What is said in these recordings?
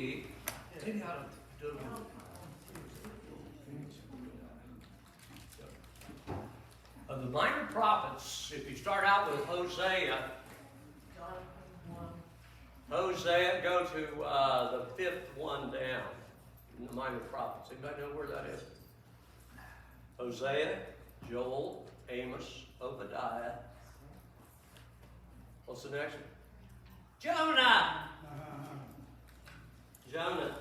be, maybe I don't do it. Of the minor prophets, if you start out with Hosea, go to the fifth one down in the minor prophets. Anybody know where that is? Hosea, Joel, Amos, Obadiah. What's the next one? Jonah! Jonah.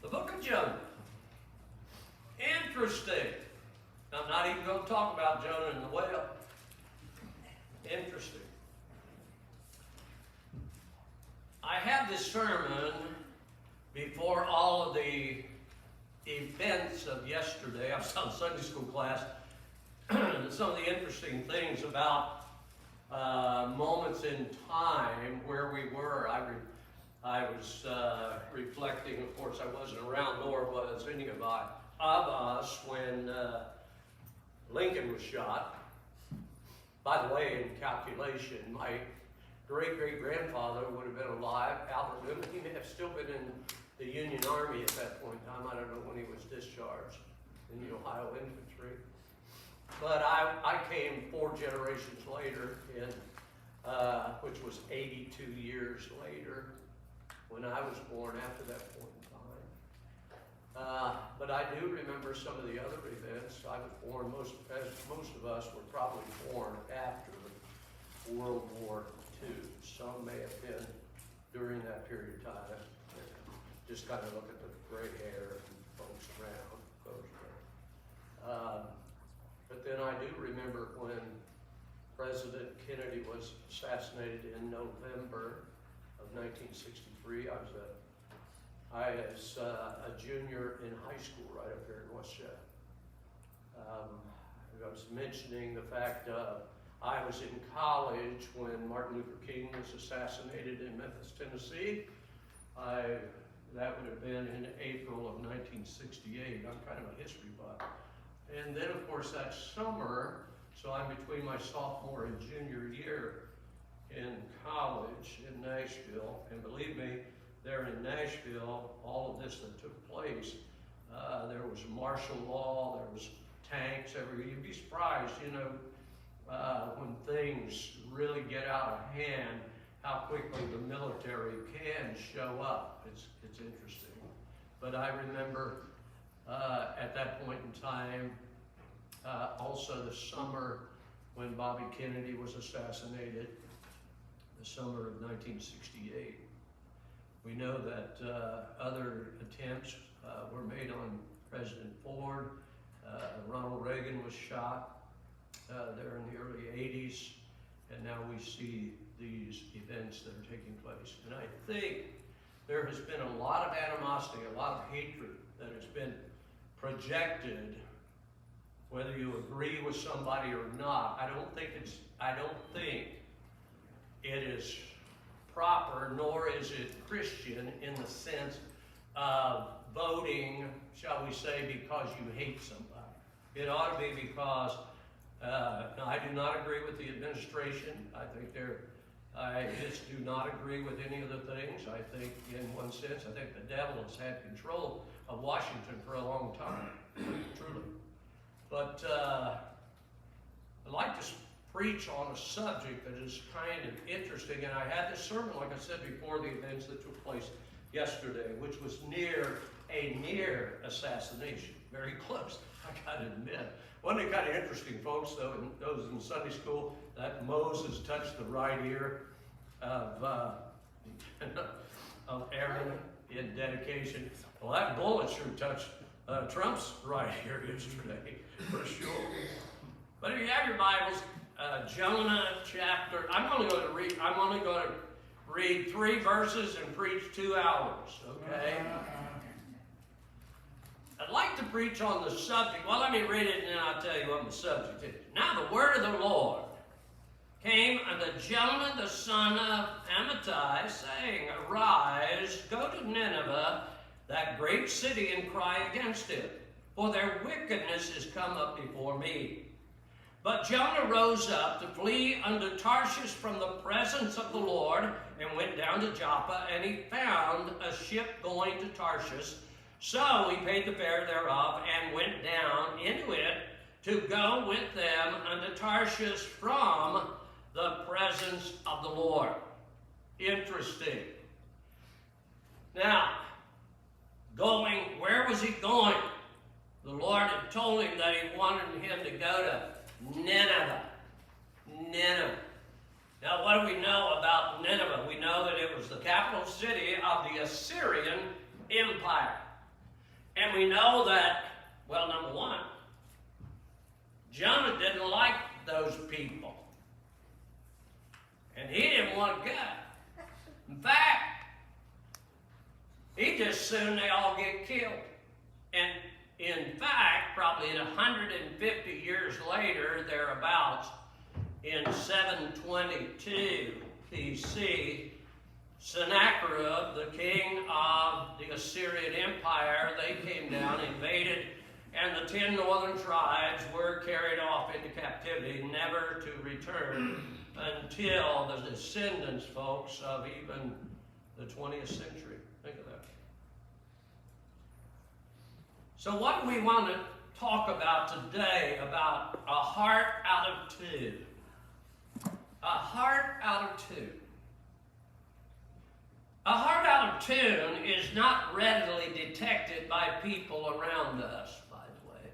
The book of Jonah. Interesting. I'm not even going to talk about Jonah and the whale. Interesting. I had this sermon before all of the events of yesterday. I was on Sunday school class. Some of the interesting things about moments in time where we were. I was reflecting, of course, I wasn't around, nor was any of us when Lincoln was shot. By the way, in calculation, my great-great-grandfather would have been alive, Albert Newman. He may have still been in the Union Army at that point in time. I don't know when he was discharged in the Ohio Infantry. But I came 4 generations later, which was 82 years later, when I was born after that point in time. But I do remember some of the other events. I was born, most of us were probably born after World War II. Some may have been during that period of time. Just kind of look at the gray hair and folks around. But then I do remember when President Kennedy was assassinated in November of 1963. I was a junior in high school right up here in West Shep. I was mentioning the fact I was in college when Martin Luther King was assassinated in Memphis, Tennessee. That would have been in April of 1968. I'm kind of a history buff. And then, of course, that summer, so I'm between my sophomore and junior year in college in Nashville. And believe me, there in Nashville, all of this that took place, there was martial law, there was tanks everywhere. You'd be surprised, when things really get out of hand, how quickly the military can show up. It's interesting. But I remember at that point in time, also the summer when Bobby Kennedy was assassinated, the summer of 1968. We know that other attempts were made on President Ford. Ronald Reagan was shot there in the early 80s, and now we see these events that are taking place. And I think there has been a lot of animosity, a lot of hatred that has been projected, whether you agree with somebody or not. I don't think it is proper, nor is it Christian in the sense of voting, shall we say, because you hate somebody. It ought to be because, now I do not agree with the administration. I just do not agree with any of the things. I think, in one sense, I think the devil has had control of Washington for a long time, truly. But I'd like to preach on a subject that is kind of interesting, and I had this sermon, like I said before, the events that took place yesterday, which was a near assassination, very close, I gotta admit. Wasn't it kind of interesting, folks, though, in those in Sunday school, that Moses touched the right ear of Aaron in dedication? Well, that bullet sure touched Trump's right ear yesterday, for sure. But if you have your Bibles, Jonah chapter, I'm only going to read 3 verses and preach 2 hours, okay? I'd like to preach on the subject. Well, let me read it and then I'll tell you what the subject is. Now the word of the Lord came unto Jonah the son of Amittai, saying, Arise, go to Nineveh, that great city, and cry against it, for their wickedness is come up before me. But Jonah rose up to flee unto Tarshish from the presence of the Lord, and went down to Joppa, and he found a ship going to Tarshish. So he paid the fare thereof, and went down into it to go with them unto Tarshish from the presence of the Lord. Interesting. Now, where was he going? The Lord had told him that he wanted him to go to Nineveh. Nineveh. Now, what do we know about Nineveh? We know that it was the capital city of the Assyrian Empire. And we know that, well, number one, Jonah didn't like those people. And he didn't want to go. In fact, he just soon they all get killed. And in fact, probably 150 years later, thereabouts, in 722 BC, Sennacherib, the king of the Assyrian Empire, they came down, invaded, and the 10 northern tribes were carried off into captivity, never to return until the descendants, folks, of even the 20th century. Think of that. So what do we want to talk about today about a heart out of tune? A heart out of tune. A heart out of tune is not readily detected by people around us, by the way.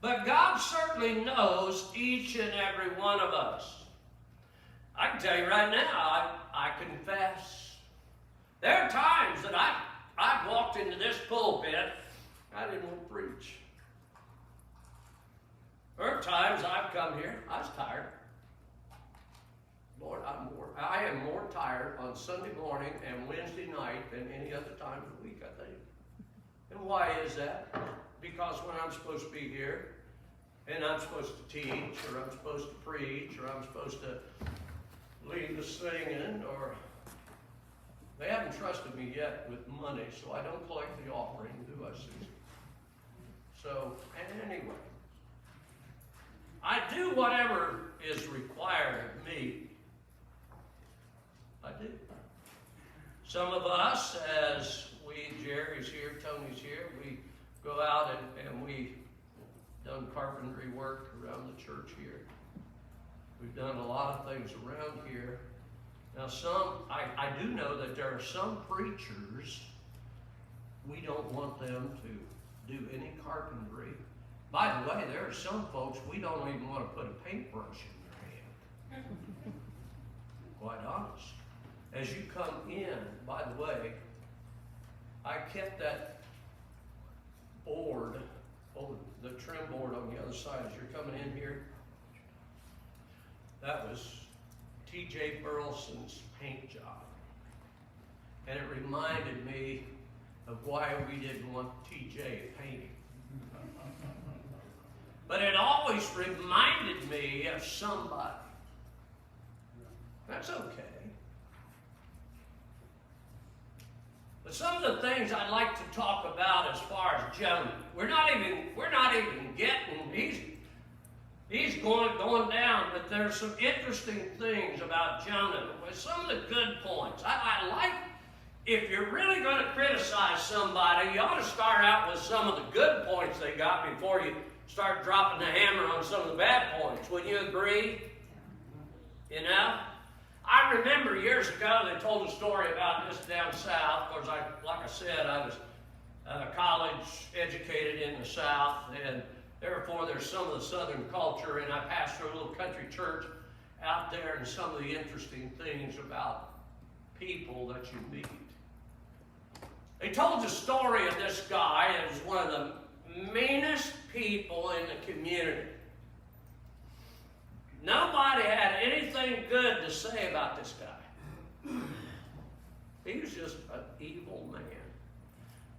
But God certainly knows each and every one of us. I can tell you right now, I confess. There are times that I walked into this pulpit, I didn't want to preach. There are times I've come here, I was tired. Lord, I am more tired on Sunday morning and Wednesday night than any other time of the week, I think. And why is that? Because when I'm supposed to be here, and I'm supposed to teach, or I'm supposed to preach, or I'm supposed to lead the singing, or they haven't trusted me yet with money, so I don't collect the offering, do I, Susie? So, anyway, I do whatever is required of me. I do. Some of us, as Jerry's here, Tony's here, we go out and we done carpentry work around the church here. We've done a lot of things around here. Now I do know that there are some preachers, we don't want them to do any carpentry. By the way, there are some folks we don't even want to put a paintbrush in their hand. Quite honest. As you come in, by the way, I kept that board, the trim board on the other side as you're coming in here. That was T.J. Burleson's paint job. And it reminded me of why we didn't want T.J. painting. But it always reminded me of somebody. That's okay. But some of the things I'd like to talk about as far as Jonah, we're not even getting, he's going down, but there's some interesting things about Jonah. Some of the good points. I like, if you're really going to criticize somebody, you ought to start out with some of the good points they got before you start dropping the hammer on some of the bad points. Wouldn't you agree? You know? I remember years ago they told a story about this down south. Of course, like I said, I was college educated in the South, and therefore there's some of the Southern culture, and I pastored a little country church out there, and some of the interesting things about people that you meet. They told the story of this guy that was one of the meanest people in the community. Nobody had anything good to say about this guy. He was just an evil man.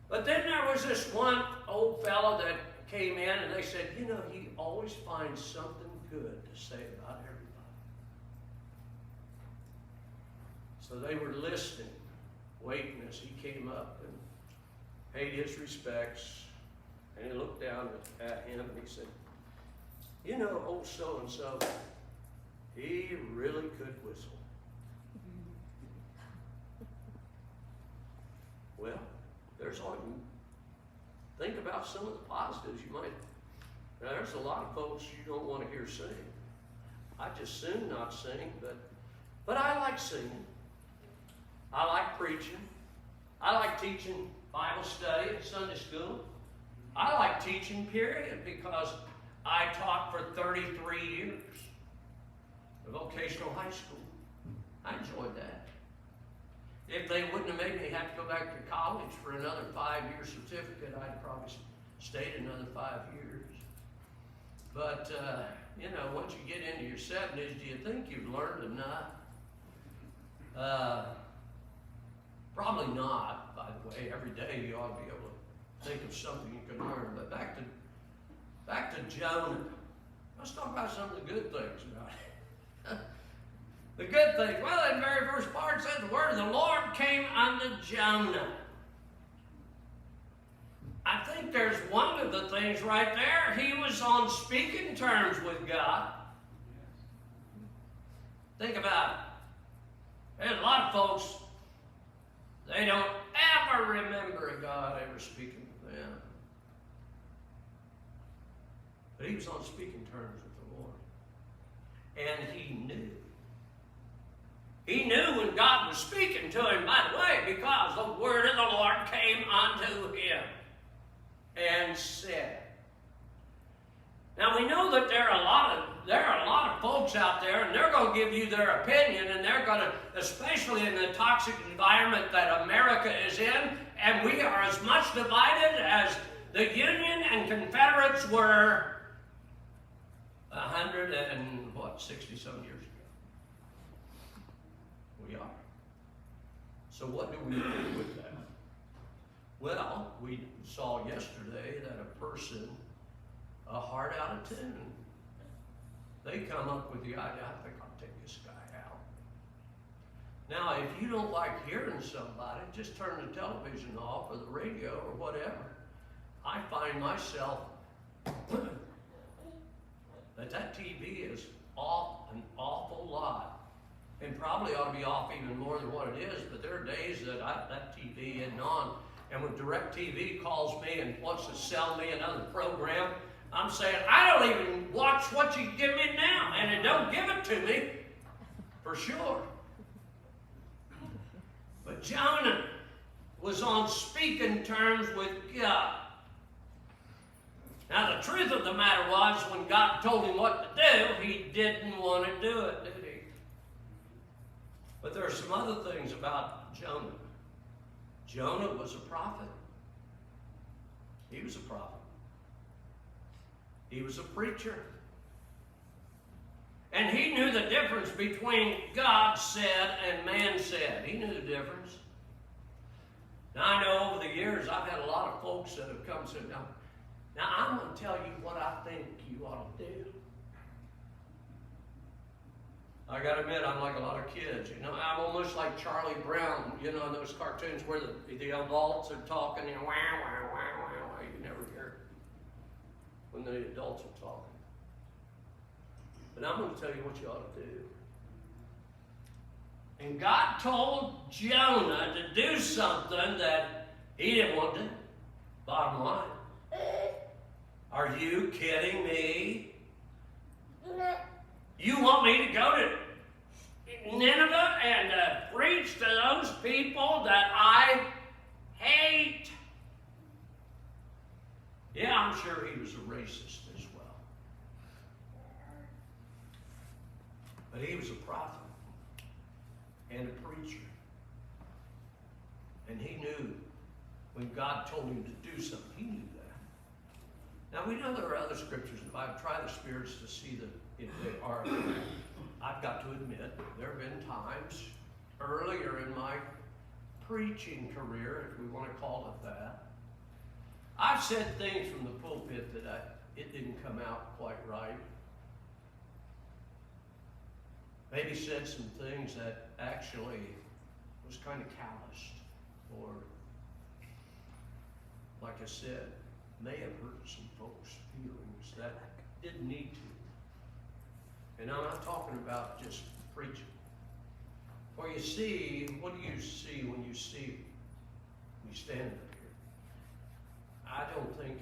But then there was this one old fellow that came in and they said, you know, he always finds something good to say about everybody. So they were listening, waiting as he came up and paid his respects. And he looked down at him and he said, you know, old so-and-so, he really could whistle. Well, there's all, think about some of the positives you might, now there's a lot of folks you don't want to hear sing. I just soon not sing, but I like singing. I like preaching. I like teaching Bible study at Sunday school. I like teaching, period, because I taught for 33 years at vocational high school. I enjoyed that. If they wouldn't have made me have to go back to college for another 5-year certificate, I'd probably stayed another 5 years. But, you know, once you get into your 70s, do you think you've learned enough? Probably not, by the way. Every day you ought to be able to think of something you can learn. But back to Jonah. Let's talk about some of the good things about it. The good things. Well, in the very first part it says the word of the Lord came unto Jonah. I think there's one of the things right there. He was on speaking terms with God. Think about it. There's a lot of folks, they don't ever remember God ever speaking to them. But he was on speaking terms with the Lord. And he knew. He knew when God was speaking to him, by the way, because the word of the Lord came unto him and said. Now we know that there are a lot of folks out there, and they're going to give you their opinion, and they're going to, especially in the toxic environment that America is in, and we are as much divided as the Union and Confederates were 60-some years ago. We are. So what do we do with that? Well, we saw yesterday that a person, a heart out of tune, they come up with the idea, I think I'll take this guy out. Now, if you don't like hearing somebody, just turn the television off or the radio or whatever. I find myself that TV is off an awful lot, and probably ought to be off even more than what it is, but there are days that that TV isn't on, and when DirecTV calls me and wants to sell me another program, I'm saying, I don't even watch what you give me now, and it don't give it to me, for sure. But Jonah was on speaking terms with God. Now, the truth of the matter was, when God told him what to do, he didn't want to do it, did he? But there are some other things about Jonah. Jonah was a prophet. He was a prophet. He was a preacher. And he knew the difference between God said and man said. He knew the difference. Now, I know over the years I've had a lot of folks that have come and said, now I'm going to tell you what I think you ought to do. I got to admit, I'm like a lot of kids. You know, I'm almost like Charlie Brown, you know, in those cartoons where the adults are talking and wah, wah, wah, wah, wah. You never hear it when the adults are talking. But I'm going to tell you what you ought to do. And God told Jonah to do something that he didn't want to do. Bottom line. Are you kidding me? You want me to go to Nineveh and preach to those people that I hate? Yeah, I'm sure he was a racist as well. But he was a prophet and a preacher. And he knew when God told him to do something, he knew that. Now, we know there are other scriptures. If I've tried the spirits to see that if they are correct, I've got to admit there have been times earlier in my preaching career, if we want to call it that, I've said things from the pulpit that it didn't come out quite right. Maybe said some things that actually was kind of calloused, or, like I said, may have hurt some folks' feelings that Didn't need to. And I'm not talking about just preaching. For you see, what do you see when you see me standing up here? I don't think,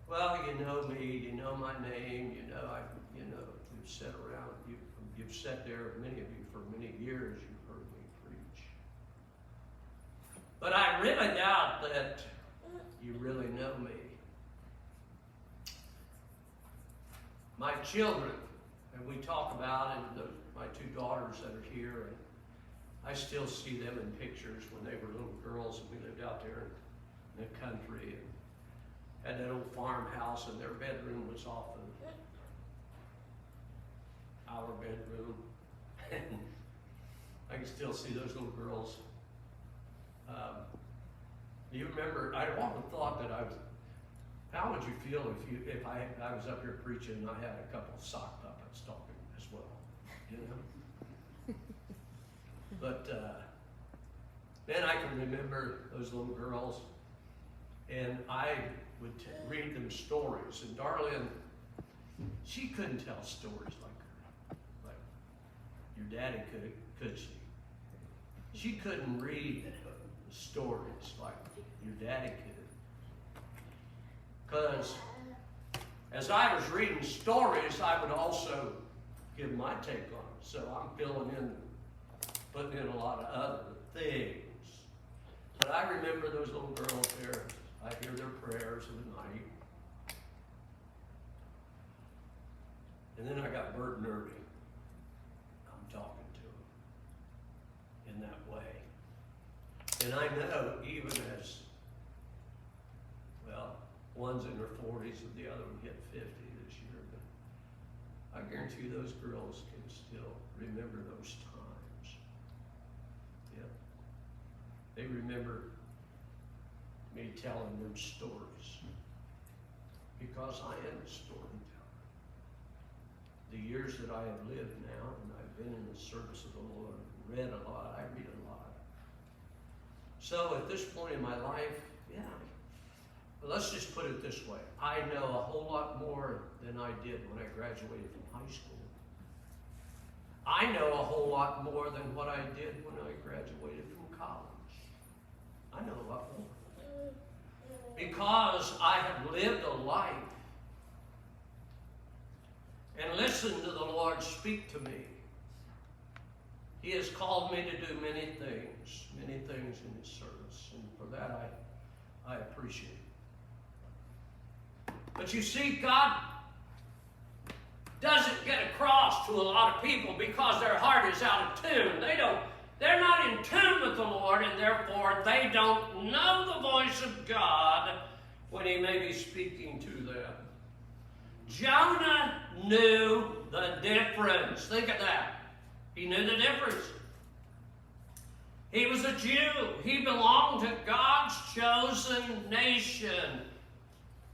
well, you know me, you know my name, we've sat around, you've sat there, many of you, for many years, you've heard me preach. But I really doubt that you really know me. My children, and we talk about it, my two daughters that are here, and I still see them in pictures when they were little girls, and we lived out there in the country, and had that old farmhouse, and their bedroom was off of our bedroom. And I can still see those little girls. Do you remember, I often thought that how would you feel if I was up here preaching and I had a couple of sock puppets talking as well, you know? But then I can remember those little girls, and I would read them stories. And Darlene, she couldn't tell stories like your daddy could she? She couldn't read stories like your daddy could. Because as I was reading stories, I would also give my take on it. So I'm putting in a lot of other things. But I remember those little girls there. I hear their prayers in the night. And then I got Bert and Ernie. I'm talking to them in that way. And I know even as, well, one's in their 40s and the other one hit 50 this year, but I guarantee you those girls can still remember those times. Yep. They remember me telling them stories because I am a storyteller. The years that I have lived now, and I've been in the service of the Lord, read a lot, I read a lot. So at this point in my life, yeah, but let's just put it this way. I know a whole lot more than I did when I graduated from high school. I know a whole lot more than what I did when I graduated from college. I know a lot more. Because I have lived a life and listened to the Lord speak to me. He has called me to do many things in His service. And for that, I appreciate it. But you see, God doesn't get across to a lot of people because their heart is out of tune. They're not in tune with the Lord, and therefore they don't know the voice of God when He may be speaking to them. Jonah knew the difference. Think of that. He knew the difference. He was a Jew. He belonged to God's chosen nation.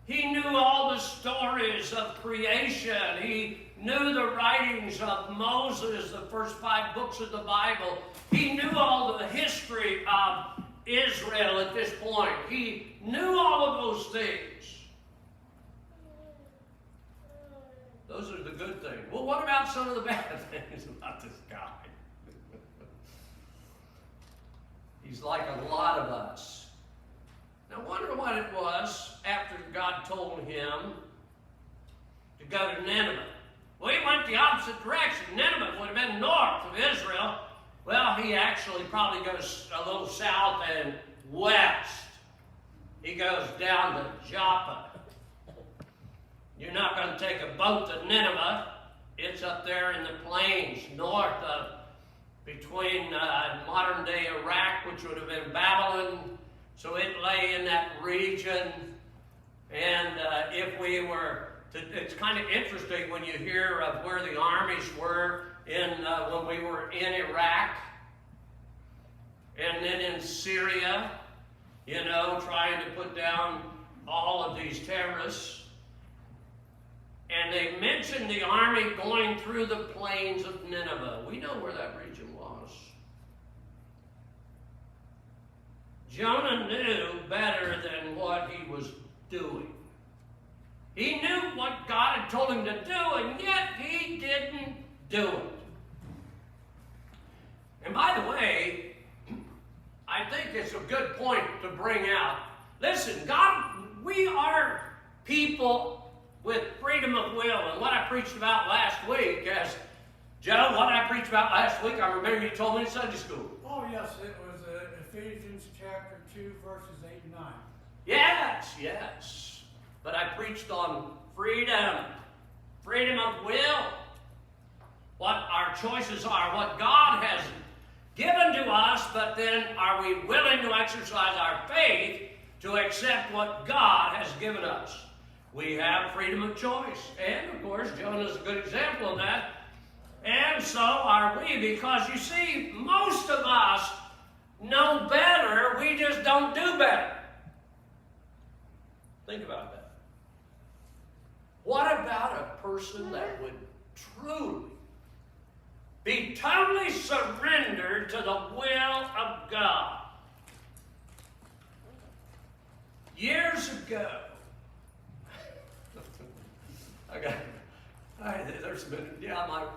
He knew all the stories of creation. He knew the writings of Moses, the first 5 books of the Bible. He knew all the history of Israel at this point. He knew all of those things. Those are the good things. Well, what about some of the bad things about this guy? He's like a lot of us. Now, wonder what it was after God told him to go to Nineveh. Well, he went the opposite direction. Nineveh would have been north of Israel. Well, he actually probably goes a little south and west. He goes down to Joppa. You're not going to take a boat to Nineveh. It's up there in the plains north of, between modern-day Iraq, which would have been Babylon. So it lay in that region. And if we were to, it's kind of interesting when you hear of where the armies were when we were in Iraq and then in Syria, trying to put down all of these terrorists. And they mentioned the army going through the plains of Nineveh. We know where that region was. Jonah knew better than what he was doing. He knew what God had told him to do, and yet he didn't do it. And by the way, I think it's a good point to bring out. Listen, God, we are people with freedom of will. And what I preached about last week, as Joe, what I preached about last week, I remember you told me in Sunday school. Oh, yes, it was Ephesians chapter 2, verses 8 and 9. Yes, yes. But I preached on freedom, freedom of will, what our choices are, what God has given to us, but then are we willing to exercise our faith to accept what God has given us? We have freedom of choice. And, of course, Jonah is a good example of that. And so are we, because, you see, most of us know better, we just don't do better. Think about that. What about a person that would truly be totally surrendered to the will of God? Years ago,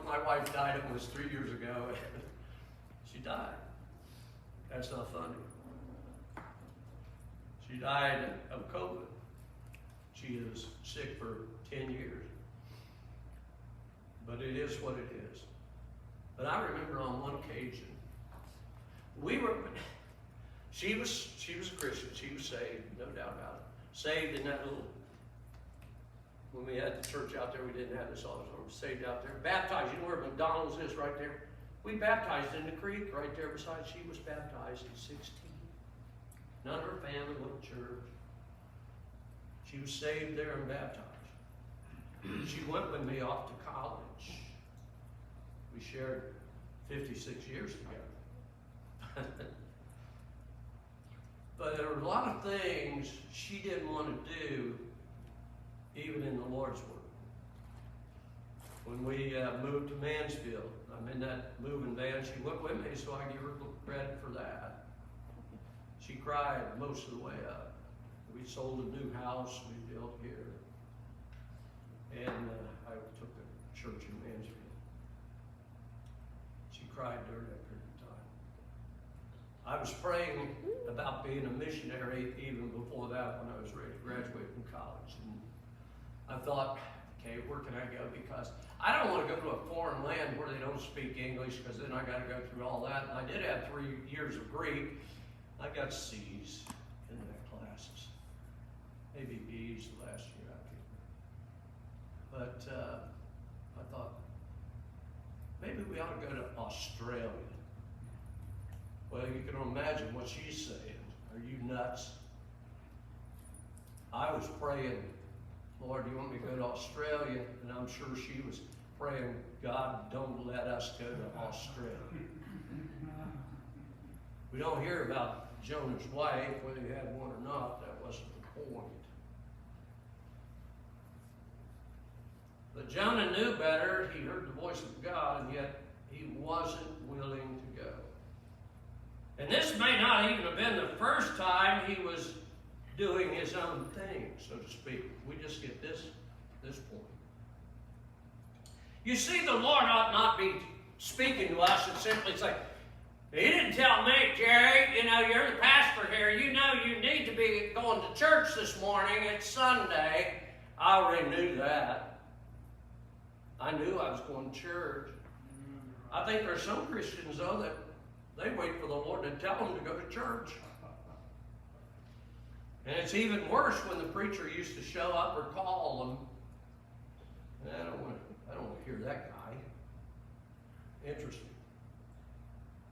my wife died almost 3 years ago. She died. That's not funny. She died of COVID. She is sick for 10 years. But it is what it is. But I remember on one occasion, she was a Christian. She was saved, no doubt about it. Saved in that little, when we had the church out there, we didn't have this auditorium. Saved out there. Baptized. You know where McDonald's is right there? We baptized in the creek right there beside. She was baptized at 16. None of her family went to church. She was saved there and baptized. She went with me off to college. We shared 56 years together. But there were a lot of things she didn't want to do, even in the Lord's work. When we moved to Mansfield, I'm in that moving van. She went with me, so I give her credit for that. She cried most of the way up. We sold a new house we built here, and I took a church in Mansfield. She cried during that period of time. I was praying about being a missionary even before that, when I was ready to graduate from college. And I thought, okay, where can I go? Because I don't want to go to a foreign land where they don't speak English, because then I got to go through all that. And I did have 3 years of Greek. I got C's in that classes. Maybe B's the last year I think. But I thought, maybe we ought to go to Australia. Well, you can imagine what she's saying. Are you nuts? I was praying, Lord, do you want me to go to Australia? And I'm sure she was praying, God, don't let us go to Australia. We don't hear about Jonah's wife, whether he had one or not. That wasn't the point. But Jonah knew better. He heard the voice of God, and yet he wasn't willing to go. And this may not even have been the first time he was doing his own thing, so to speak. We just get this point. You see, the Lord ought not be speaking to us and simply say, he didn't tell me, Jerry, you're the pastor here. You know you need to be going to church this morning. It's Sunday. I already knew that. I knew I was going to church. I think there's some Christians, though, that they wait for the Lord to tell them to go to church. And it's even worse when the preacher used to show up or call them. I don't want to hear that guy. Interesting.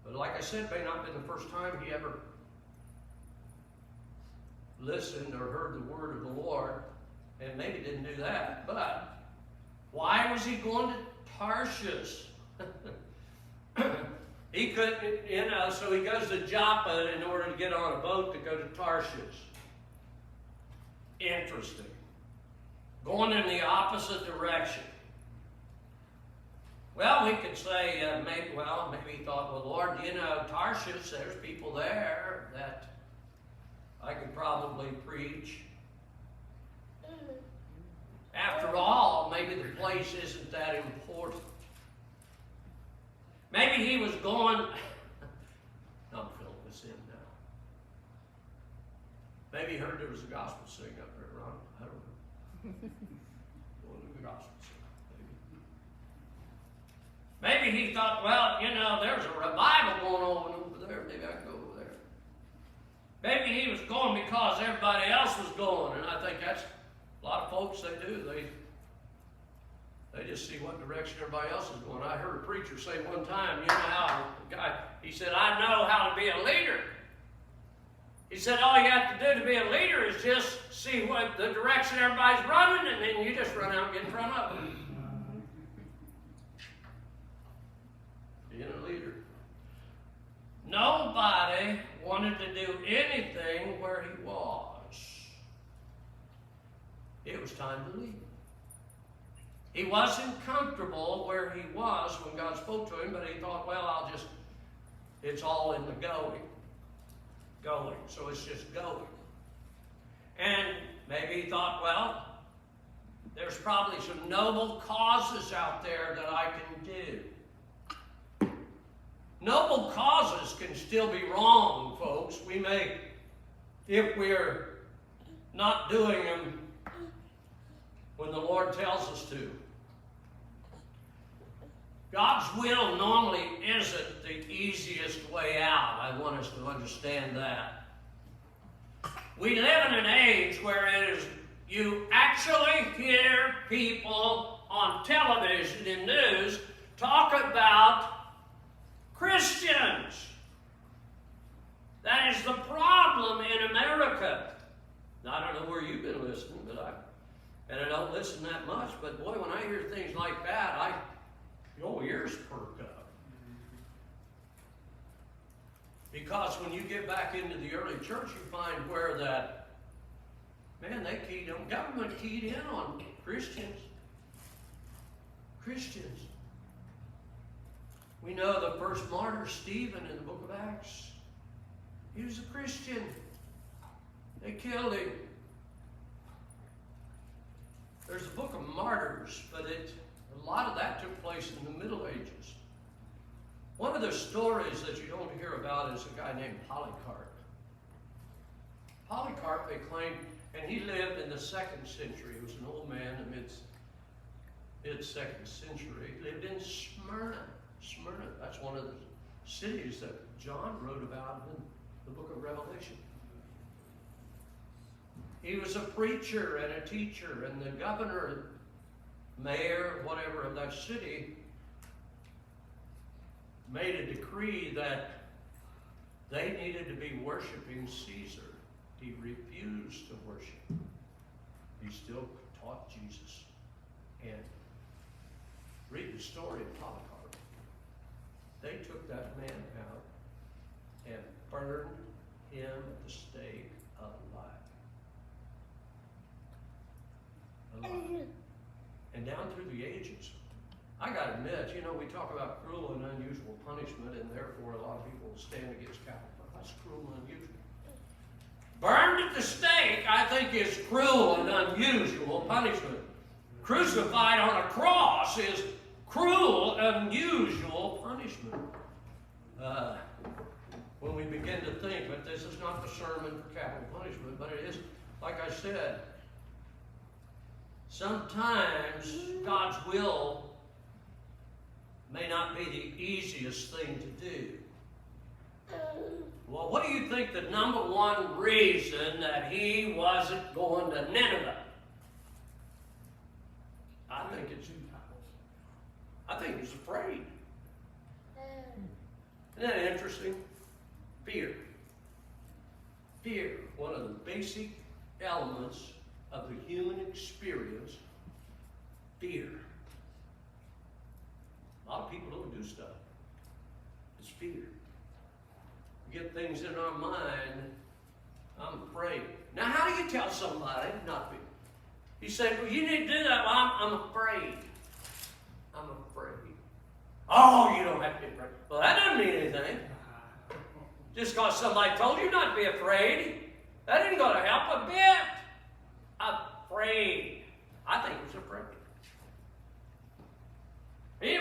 But like I said, it may not have been the first time he ever listened or heard the word of the Lord, and maybe didn't do that. But why was he going to Tarshish? He couldn't, so he goes to Joppa in order to get on a boat to go to Tarshish. Interesting. Going in the opposite direction. Well, we could say, maybe he thought, well, Lord, Tarshish, there's people there that I could probably preach. After all, maybe the place isn't that important. Maybe he was going, I'm filling this in now. Maybe he heard there was a gospel sing up there, Ron. I don't know. Going to the gospel sing. Maybe he thought, well, you know, there's a revival going on over there. Maybe I can go over there. Maybe he was going because everybody else was going, and I think that's a lot of folks, they do. They just see what direction everybody else is going. I heard a preacher say one time, you know how a guy, he said, I know how to be a leader. He said, all you have to do to be a leader is just see what the direction everybody's running, and then you just run out and get in front of them. Being a leader. Nobody wanted to do anything where he was. It was time to leave. He wasn't comfortable where he was when God spoke to him, but he thought, well, it's all in the going. So it's just going. And maybe he thought, well, there's probably some noble causes out there that I can do. Noble causes can still be wrong, folks. We may, if we're not doing them when the Lord tells us to. God's will normally isn't the easiest way out. I want us to understand that. We live in an age where you actually hear people on television and news talk about Christians. That is the problem in America. Now, I don't know where you've been listening, and I don't listen that much, but boy, when I hear things like that, your ears perk up. Because when you get back into the early church, you find where that, man, government keyed in on Christians. Christians. We know the first martyr, Stephen, in the book of Acts. He was a Christian. They killed him. There's a book of martyrs, but a lot of that took place in the Middle Ages. One of the stories that you don't hear about is a guy named Polycarp. Polycarp, they claim, and he lived in the 2nd century. He was an old man in the mid-2nd century. He lived in Smyrna. Smyrna, that's one of the cities that John wrote about in the book of Revelation. He was a preacher and a teacher, and the governor, mayor, whatever, of that city made a decree that they needed to be worshiping Caesar. He refused to worship. He still taught Jesus. And read the story of Polycarp. They took that man out and burned him at the stake alive. And down through the ages, I got to admit, we talk about cruel and unusual punishment, and therefore a lot of people stand against capital punishment. That's cruel and unusual. Burned at the stake, I think, is cruel and unusual punishment. Crucified on a cross is cruel and unusual punishment. When we begin to think, but this is not the sermon for capital punishment, but it is, like I said, sometimes God's will may not be the easiest thing to do. Well, what do you think the number one reason that he wasn't going to Nineveh? I think he's afraid. Isn't that interesting? Fear. Fear, one of the basic elements of the human experience. Fear. A lot of people don't do stuff. It's fear. We get things in our mind. I'm afraid. Now, how do you tell somebody not to be? You say, well, you need to do that. Well, I'm afraid. I'm afraid. Oh, you don't have to be afraid. Well, that doesn't mean anything. Just because somebody told you not to be afraid, that ain't going to help a bit. Afraid. I think it's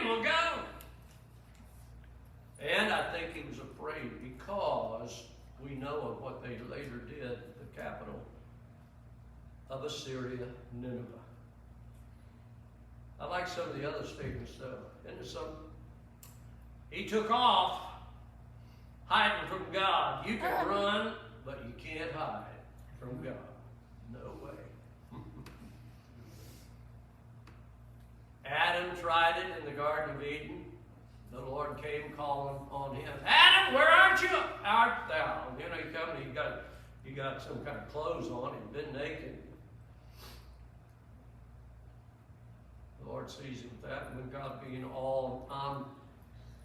will go. And I think he was afraid because we know of what they later did at the capital of Assyria, Nineveh. I like some of the other statements though. Isn't it something? He took off hiding from God. You can run, but you can't hide from God. No way. Adam tried it in the Garden of Eden. The Lord came calling on him. Adam, where art thou? You know, he come and he got some kind of clothes on. He'd been naked. The Lord sees him with that. And when God being all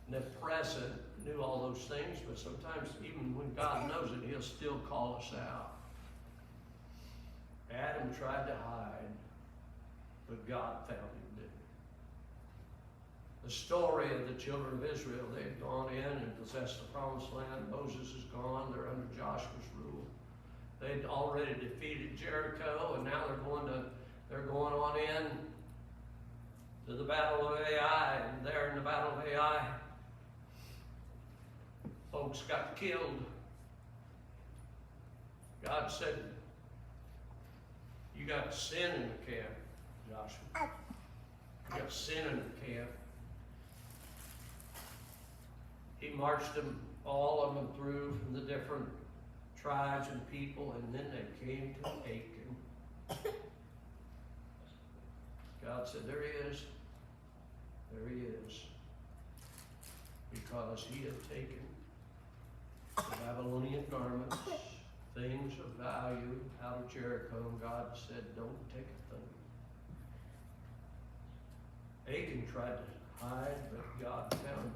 omnipresent, knew all those things, but sometimes even when God knows it, he'll still call us out. Adam tried to hide, but God found him. The story of the children of Israel, they've gone in and possessed the promised land. Moses is gone. They're under Joshua's rule. They'd already defeated Jericho, and now they're going on in to the battle of Ai, and there in the battle of Ai, folks got killed. God said, you got sin in the camp, Joshua. You got sin in the camp. He marched them, all of them through from the different tribes and people, and then they came to Achan. God said, there he is. There he is. Because he had taken the Babylonian garments, things of value out of Jericho, and God said, don't take a thing. Achan tried to hide, but God found him.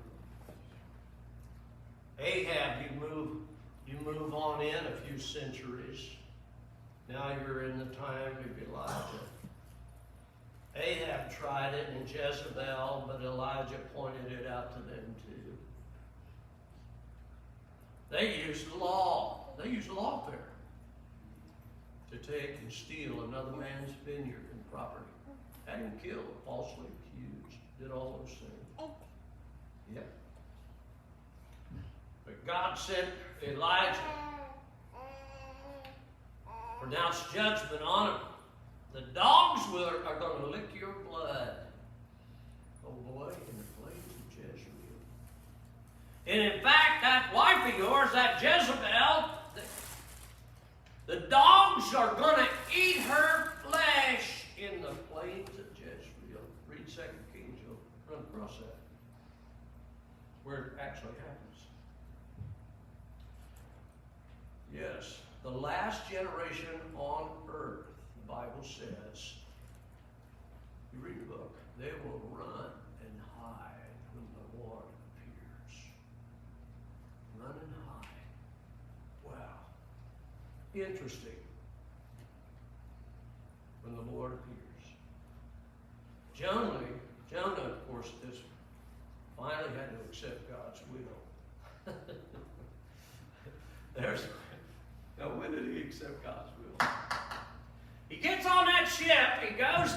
Ahab, you move on in a few centuries. Now you're in the time of Elijah. Ahab tried it in Jezebel, but Elijah pointed it out to them too. They used law. They used lawfare to take and steal another man's vineyard and property. Had him killed, falsely accused, did all those things. Yeah. But God sent Elijah, pronounced judgment on him. The dogs are going to lick your blood. Oh boy, in the plains of Jezreel. And in fact, that wife of yours, that Jezebel, the dogs are going to eat her flesh in the plains of Jezreel. Read 2 Kings, you'll run across that. Where it actually happens. Yes, the last generation on earth, the Bible says, you read the book, they will run and hide when the Lord appears. Run and hide. Wow. Interesting. When the Lord appears. Jonah, of course, has finally had to accept God's will. Now, when did he accept God's will? He gets on that ship, he goes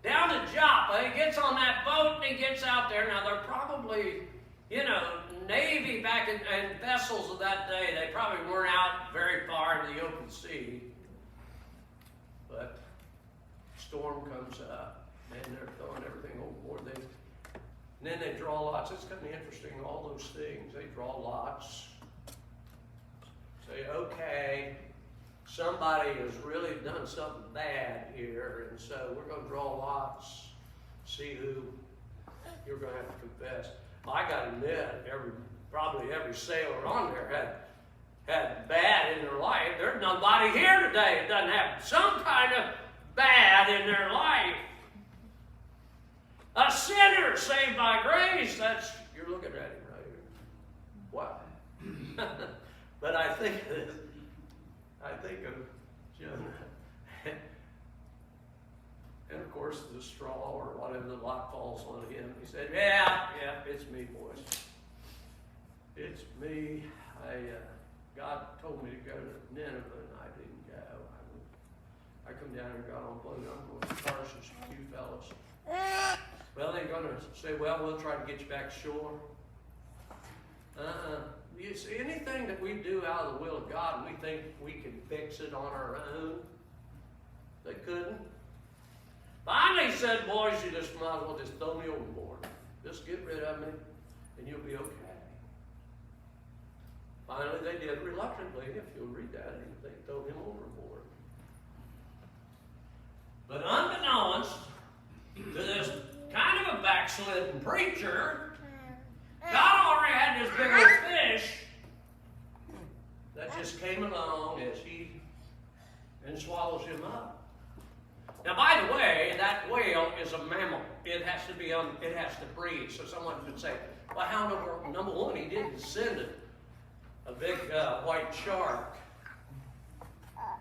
down to Joppa, he gets on that boat and he gets out there. Now, they're probably, Navy back in vessels of that day, they probably weren't out very far in the open sea. But storm comes up, and they're throwing everything overboard. And then they draw lots. It's kind of interesting, all those things. They draw lots. Say, okay, somebody has really done something bad here, and so we're going to draw lots, see who you're going to have to confess. Well, I got to admit, probably every sailor on there had bad in their life. There's nobody here today that doesn't have some kind of bad in their life. A sinner saved by grace, you're looking at him right here. Wow. But I think of Jonah. And of course, the straw or whatever, the lot falls on him. He said, yeah, it's me, boys. It's me. God told me to go to Nineveh, and I didn't go. I come down and got on boat. I'm going to Tarshish with you fellas. Well, they're going to say, well, we'll try to get you back ashore. You see, anything that we do out of the will of God, we think we can fix it on our own. They couldn't. Finally said, boys, you just might as well just throw me overboard. Just get rid of me, and you'll be okay. Finally, they did reluctantly. If you'll read that, they throw him overboard. But unbeknownst to this kind of a backslidden preacher, God already had this big old fish that just came along as he and swallows him up. Now, by the way, that whale is a mammal. It has to be it has to breathe. So someone could say, well, how number one, he didn't send a big white shark.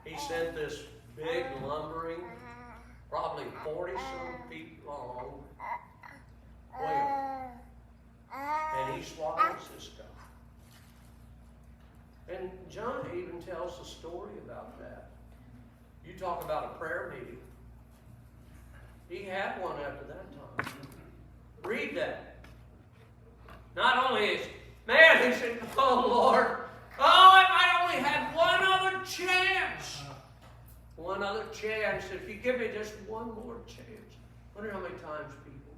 He sent this big lumbering, probably 40-some feet long whale. And he swallows this guy. And Jonah even tells a story about that. You talk about a prayer meeting. He had one after that time. Read that. Not only is, man, he said, oh Lord, oh, if I only had one other chance. One other chance. If you give me just one more chance. I wonder how many times people,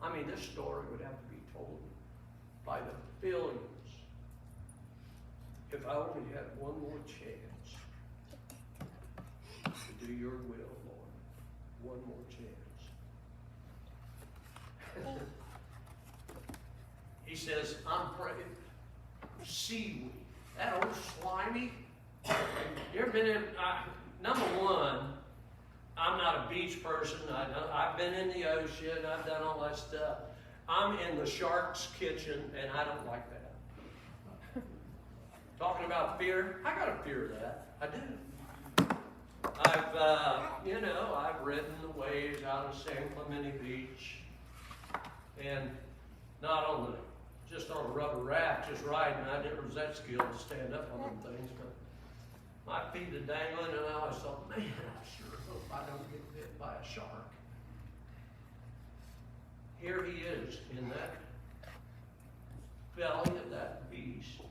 I mean, this story would have to be told by the billions. If I only had one more chance to do your will, Lord. One more chance. He says, I'm praying for seaweed. That old slimy. You ever been in, number one, I'm not a beach person. I've been in the ocean. I've done all that stuff. I'm in the shark's kitchen, and I don't like that. Talking about fear, I got a fear of that. I do. I've ridden the waves out of San Clemente Beach, and not on just on a rubber raft, just riding. I never was that skilled to stand up on them things, but my feet are dangling, and I always thought, man, I sure hope I don't get bit by a shark. Here he is in that belly of that beast,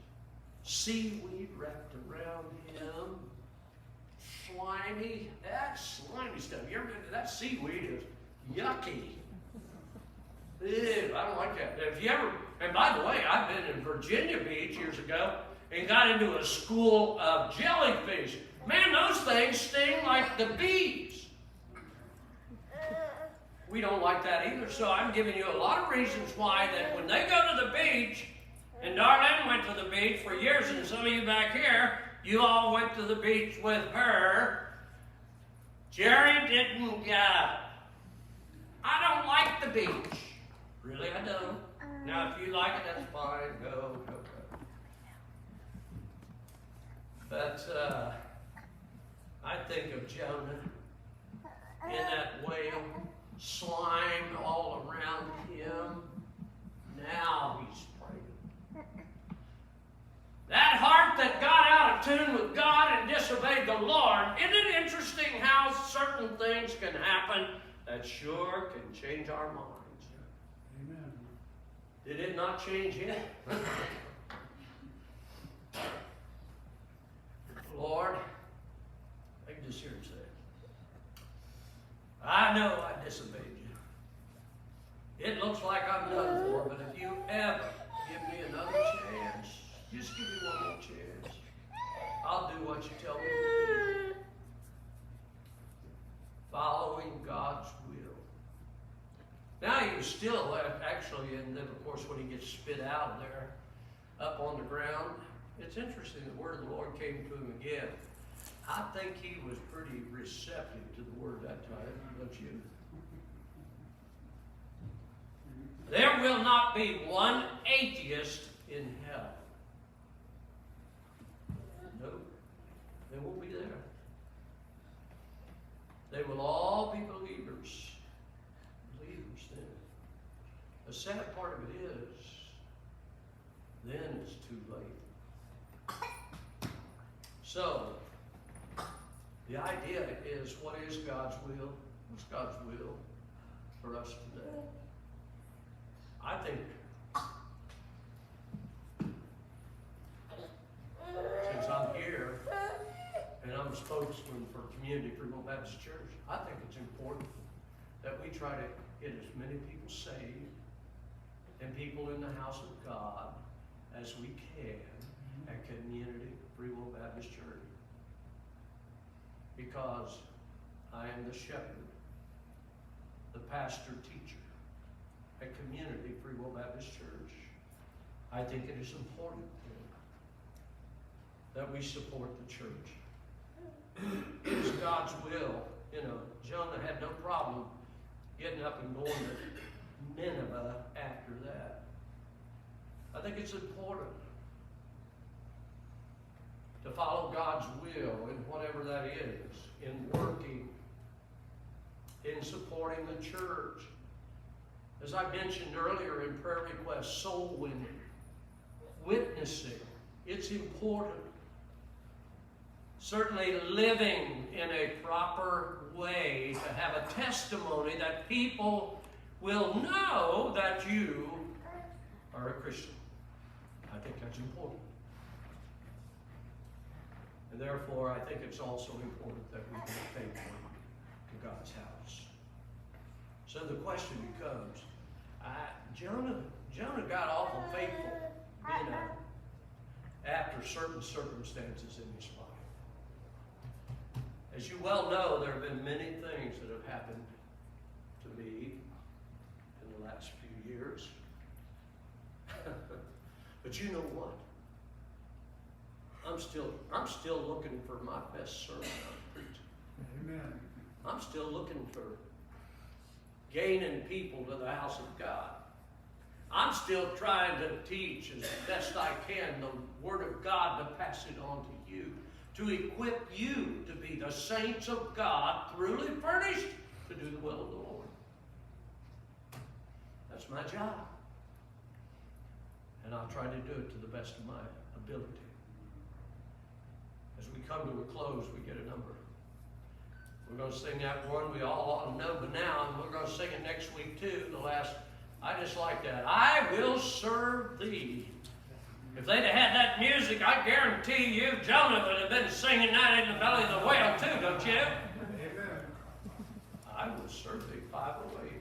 seaweed wrapped around him, slimy. That slimy stuff. You ever been to that seaweed is yucky. Ew, I don't like that. If you ever, and by the way, I've been in Virginia Beach years ago and got into a school of jellyfish. Man, those things sting like the bees. We don't like that either, so I'm giving you a lot of reasons why that when they go to the beach, and Darlene went to the beach for years, and some of you back here, you all went to the beach with her. Jerry didn't go. I don't like the beach. Really, I don't. Now, if you like it, that's fine. Go. But I think of Jonah in that whale, slime all around him. Now he's praying. That heart that got out of tune with God and disobeyed the Lord, isn't it interesting how certain things can happen that sure can change our minds? Amen. Did it not change him? Lord, I can just hear him say, I know I disobeyed you. It looks like I'm done for, but if you ever give me another chance, just give me one more chance, I'll do what you tell me to do. Following God's will. Now he was still actually, and then of course when he gets spit out of there, up on the ground, it's interesting the word of the Lord came to him again. I think he was pretty receptive to the word that time, don't you? There will not be one atheist in hell. No, they won't be there. They will all be believers. Believers then. The sad part of it is, then it's too late. So, the idea is, what is God's will? What's God's will? for us today. I think since I'm here and I'm a spokesman for Community Fremont Baptist Church, I think it's important that we try to get as many people saved and people in the house of God as we can at Community Fremont Baptist Church. Because I am the shepherd, the pastor teacher at Community Fremont Baptist Church. I think it is important that we support the church. It is God's will. You know, Jonah had no problem getting up and going to Nineveh after that. I think it's important to follow God's will in whatever that is, in working, in supporting the church. As I mentioned earlier in prayer requests, soul winning, witnessing, it's important. Certainly living in a proper way to have a testimony that people will know that you are a Christian. I think that's important. And therefore, I think it's also important that we be faithful to God's house. So the question becomes, Jonah got awful faithful, you know, after certain circumstances in his life. As you well know, there have been many things that have happened to me in the last few years. But you know what? I'm still looking for my best sermon I'm preaching. Amen. I'm still looking for gaining people to the house of God. I'm still trying to teach as best I can the Word of God to pass it on to you, to equip you to be the saints of God, truly furnished to do the will of the Lord. That's my job. And I'll try to do it to the best of my ability. As we come to a close, we get a number. We're going to sing that one we all ought to know by now, and we're going to sing it next week too. The last, I just like that. I will serve thee. If they'd have had that music, I guarantee you Jonah would have been singing that in the belly of the whale too, don't you? Amen. I will serve thee 508.